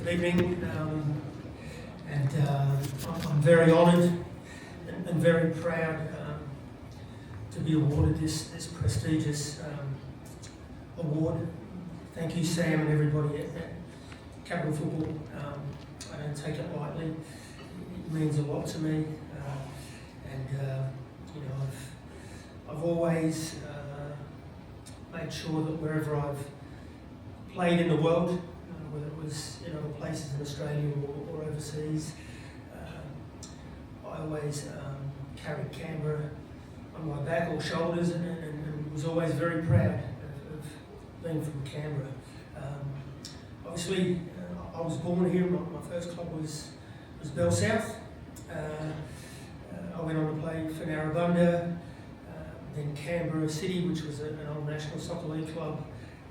Good evening, and I'm very honoured and very proud to be awarded this prestigious award. Thank you, Sam, and everybody at Capital Football. I don't take it lightly. It means a lot to me, I've always made sure that wherever I've played in the world, whether it was in other places in Australia or overseas, I always carried Canberra on my back or shoulders, and was always very proud of being from Canberra. Obviously, I was born here. My first club was Bell South. I went on to play for Narrabundah, then Canberra City, which was an old National Soccer League club,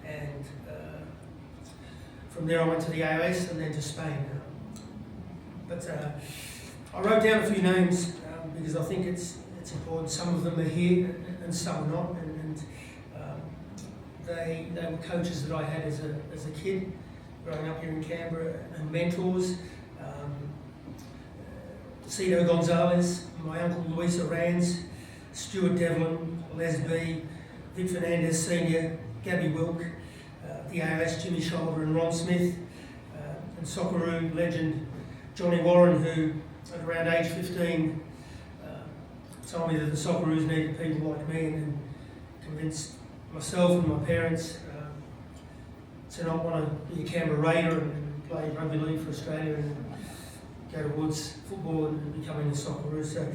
and from there I went to the AOS and then to Spain. But I wrote down a few names because I think it's important. Some of them are here and some are not, and they were coaches that I had as a kid growing up here in Canberra, and mentors. Cito Gonzalez, my uncle Luis Arranz, Stuart Devlin, Les B, Vic Fernandez Sr., Gabby Wilk, the AOS Jimmy Shoulder and Ron Smith, and Socceroo legend Johnny Warren, who at around age 15 told me that the Socceroos needed people like me, and convinced myself and my parents to not want to be a Canberra Raider and play rugby league for Australia and go towards football and becoming a Socceroo. So,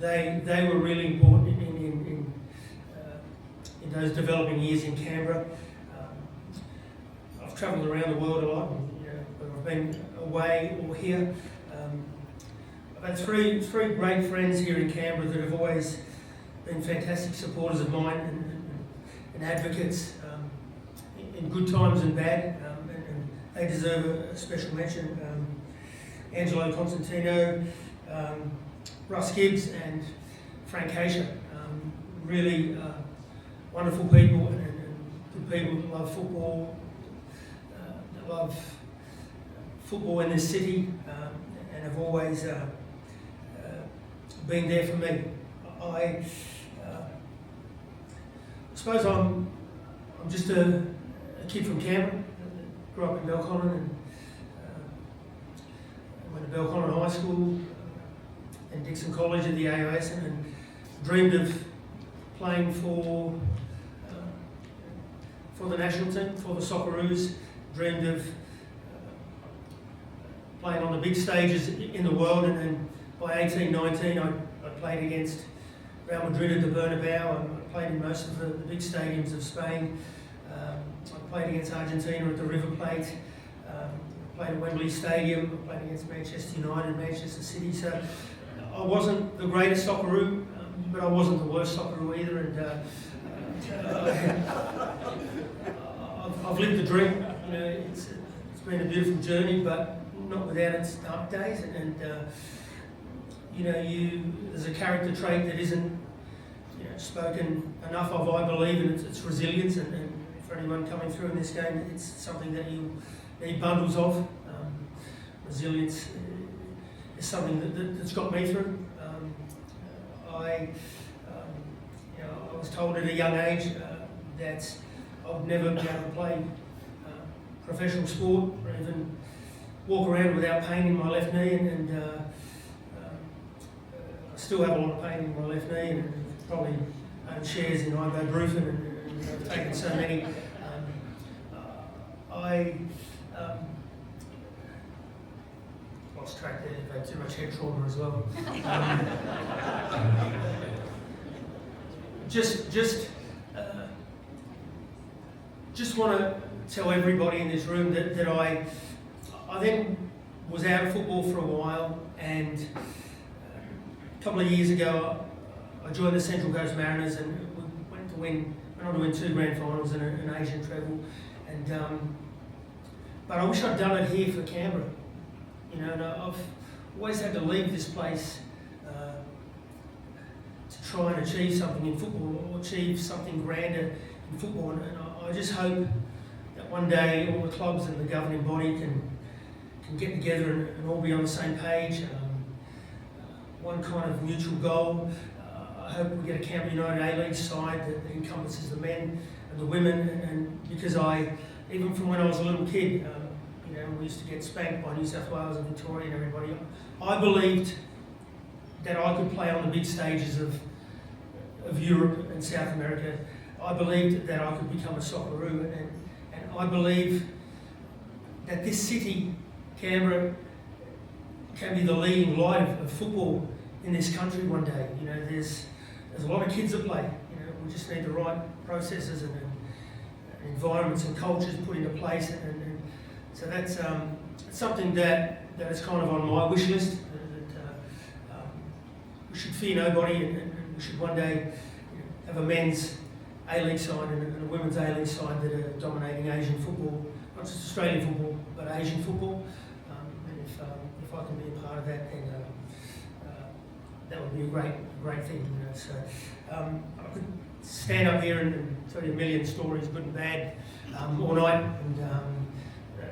they were really important in those developing years in Canberra. I've travelled around the world a lot, whether I've been away or here. I've had three great friends here in Canberra that have always been fantastic supporters of mine and advocates in good times and bad, and they deserve a special mention. Angelo Constantino, Russ Gibbs and Frank Haysha, really wonderful people and good people that love football, that love football in this city, and have always been there for me. I suppose I'm just a kid from Canberra. Grew up in Belconnen and went to Belconnen High School and Dixon College at the AOS, and dreamed of playing for the national team, for the Socceroos. Dreamed of playing on the big stages in the world, and then by 18, 19 I played against Real Madrid at the Bernal, and I played in most of the big stadiums of Spain. I played against Argentina at the River Plate, played at Wembley Stadium, I played against Manchester United, Manchester City. So I wasn't the greatest Socceroo, but I wasn't the worst Socceroo either, and I've lived the dream. It's been a beautiful journey, but not without its dark days. And there's a character trait that isn't spoken enough of, I believe, and it's resilience. And for anyone coming through in this game, it's something that you need bundles of. Resilience is something that's got me through. I was told at a young age that I would never be able to play professional sport or even walk around without pain in my left knee, and I still have a lot of pain in my left knee, and probably own shares in ibuprofen, and I've taken so many. I lost track there. I've had too much head trauma as well. Just want to tell everybody in this room that I then was out of football for a while, and a couple of years ago I joined the Central Coast Mariners, and we went on to win 2 grand finals and an Asian treble. And but I wish I'd done it here for Canberra. And I've always had to leave this place to try and achieve something in football, or achieve something grander in football. And I just hope that one day all the clubs and the governing body can get together and all be on the same page, one kind of mutual goal. I hope we get a Canberra United A-League side that encompasses the men and the women, and because even from when I was a little kid, we used to get spanked by New South Wales and Victoria and everybody. I believed that I could play on the big stages of Europe and South America. I believed that I could become a Socceroo, and I believe that this city, Canberra, can be the leading light of football in this country one day. There's a lot of kids that play. We just need the right processes and environments and cultures put into place, and so that's something that is kind of on my wish list. We should fear nobody, and we should one day have a men's A-League side and a women's A-League side that are dominating Asian football, not just Australian football, but Asian football. And if I can be a part of that, then that would be a great thing. So I could stand up here and tell you a million stories, good and bad, all night, and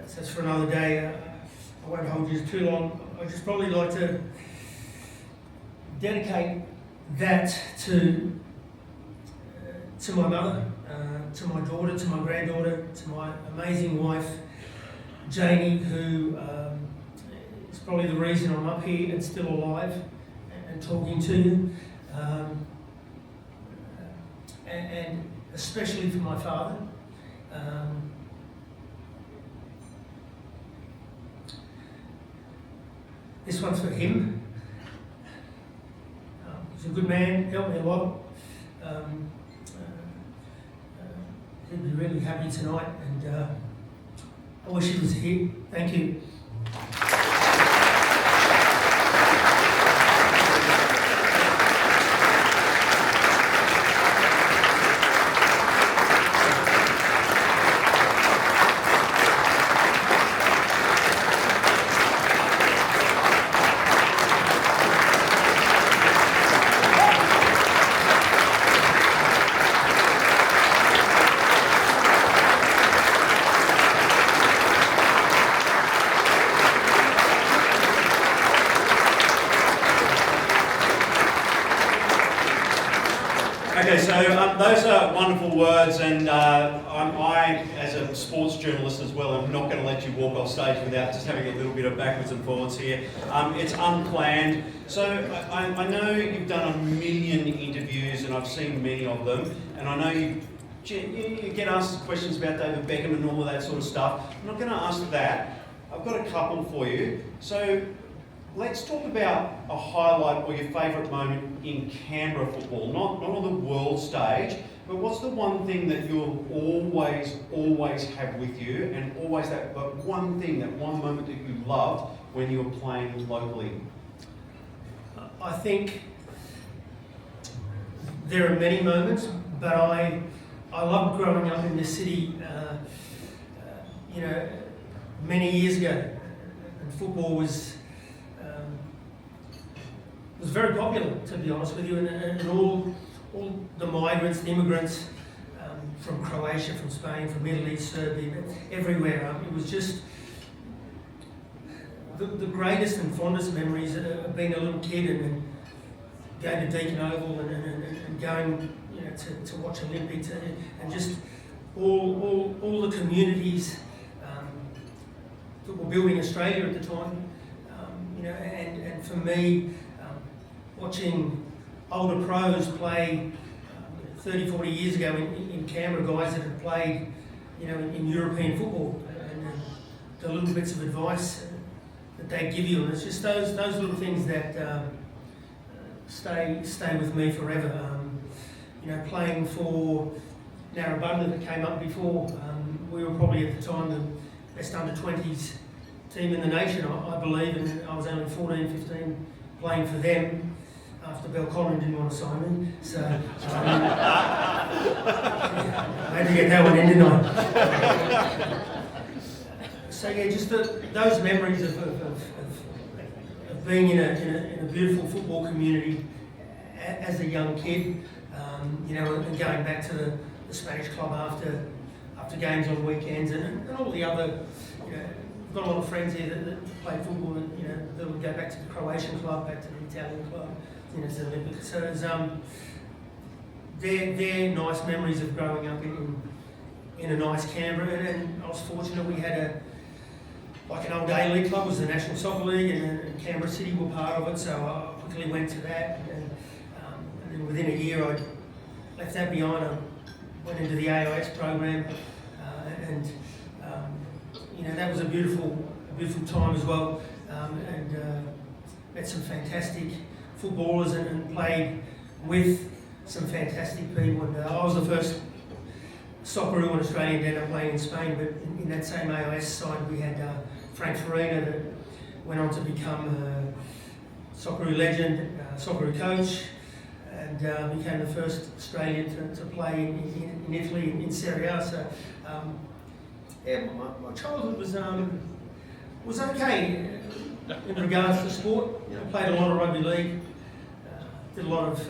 so that's for another day. I won't hold you too long. I'd just probably like to dedicate that to my mother, to my daughter, to my granddaughter, to my amazing wife, Janie, who is probably the reason I'm up here and still alive and talking to you, and especially for my father. This one's for him. He's a good man, helped me a lot. He'd be really happy tonight, and I wish he was here. Thank you. Okay, so those are wonderful words, and I, as a sports journalist as well, am not going to let you walk off stage without just having a little bit of backwards and forwards here. It's unplanned. So I know you've done a million interviews, and I've seen many of them, and I know you get asked questions about David Beckham and all of that sort of stuff. I'm not going to ask that. I've got a couple for you. So let's talk about a highlight or your favourite moment in Canberra football, not on the world stage, but what's the one thing that you'll always have with you, and always that one thing, that one moment that you loved when you were playing locally? I think there are many moments, but I loved growing up in this city, many years ago, and football was very popular, to be honest with you, and all the migrants, the immigrants from Croatia, from Spain, from Italy, Serbia, everywhere. It was just the greatest and fondest memories of being a little kid and going to Deakin Oval and going to watch Olympics, and just all the communities that were building Australia at the time, and for me, watching older pros play 30, 40 years ago in Canberra, guys that had played, in European football, and the little bits of advice that they give you, and it's just those little things that stay with me forever. Playing for Narrabundah that came up before, we were probably at the time the best under-20s team in the nation, I believe, and I was only 14, 15 playing for them. After Belconnen didn't want to sign me, so I had to get that one in, didn't I? So yeah, just those memories of being in a beautiful football community as a young kid, and going back to the Spanish club after to games on weekends, and all the other, you know, I've got a lot of friends here that play football, and you know, that would go back to the Croatian club, back to the Italian club, you know, to the Olympics. So it's, they're nice memories of growing up in a nice Canberra, and I was fortunate we had an old A-League club, was the National Soccer League, and Canberra City were part of it, so I quickly went to that, and then within a year I left that behind. I went into the AIS program, and you know, that was a beautiful time as well, and met some fantastic footballers and played with some fantastic people. And I was the first Socceroo in Australia and ended up playing in Spain, but in that same AIS side we had Frank Farina, that went on to become a Socceroo legend, Socceroo coach, and became the first Australian to play in Italy in Serie A. So yeah, my childhood was okay in regards to sport. You know, played a lot of rugby league, did a lot of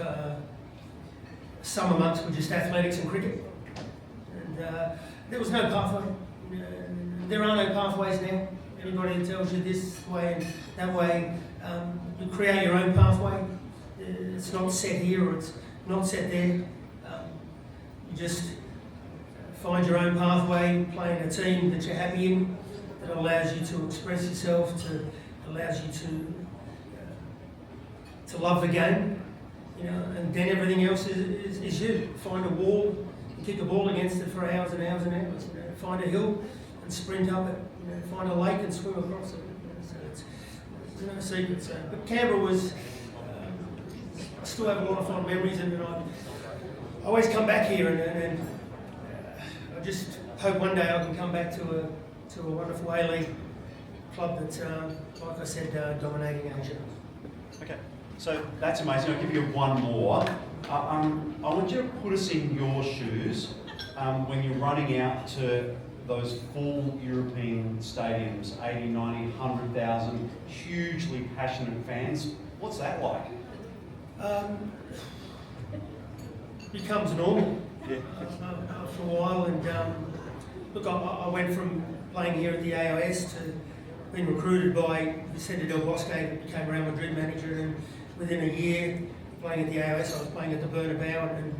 summer months with just athletics and cricket, and there was no pathway. There are no pathways now. Anybody that tells you this way and that way, you create your own pathway. It's not set here or it's not set there. You just find your own pathway, play in a team that you're happy in, that allows you to express yourself, allows you to love the game, you know, and then everything else is you. Find a wall, kick a ball against it for hours and hours and hours. You know, find a hill and sprint up it. You know, find a lake and swim across it. You know, so there's no secret. So, but Canberra was. I still have a lot of fond memories, and I always come back here, and I just hope one day I can come back to a wonderful A-League club that's, like I said, dominating Asia. Okay, so that's amazing. I'll give you one more. I want you to put us in your shoes when you're running out to those full European stadiums, 80, 90, 100,000, hugely passionate fans. What's that like? Becomes normal after a while, and look, I went from playing here at the AIS to being recruited by Vicente Del Bosque, that became Real Madrid manager, and within a year playing at the AIS, I was playing at the Bernal, and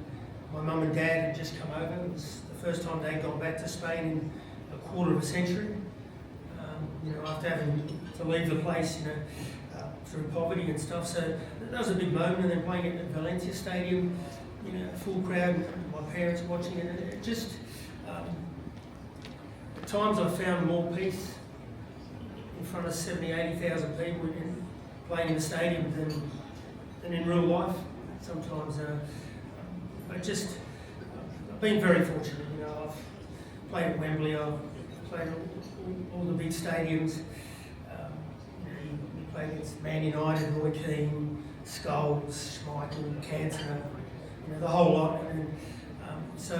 my mum and dad had just come over. It was the first time they'd gone back to Spain in a quarter of a century, you know, after having to leave the place, you know, through poverty and stuff. So that was a big moment, and then playing at Valencia Stadium, you know, full crowd, my parents watching it, and it just, at times I found more peace in front of 70, 80,000 people playing in the stadium than in real life sometimes. But just, I've been very fortunate, you know, I've played at Wembley, I've played at all the big stadiums. Played against Man United, Roy Keane, Scholes, Schmeichel, Cantona, you know, the whole lot. And so,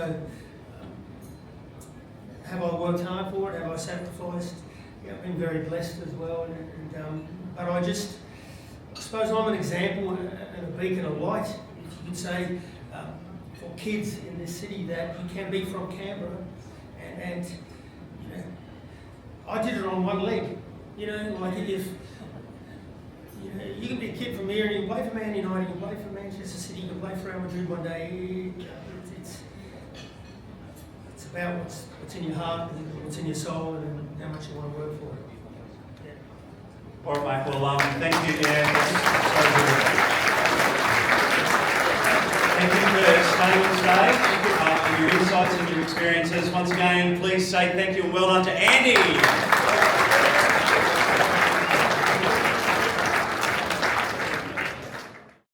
have I worked hard for it? Have I sacrificed? Yeah, I've been very blessed as well. But I suppose I'm an example and a beacon of light, if you could say, for kids in this city, that you can be from Canberra, and you know, I did it on one leg. You know, like if. You know, you can be a kid from here and you can play for Man United, you can play for Manchester City, you can play for Real Madrid one day. It's about what's in your heart and what's in your soul and how much you want to work for it. Yeah. All right, mate. Well, thank you. Yeah, thank you for staying on stage, for your insights and your experiences. Once again, please say thank you and well done to Andy.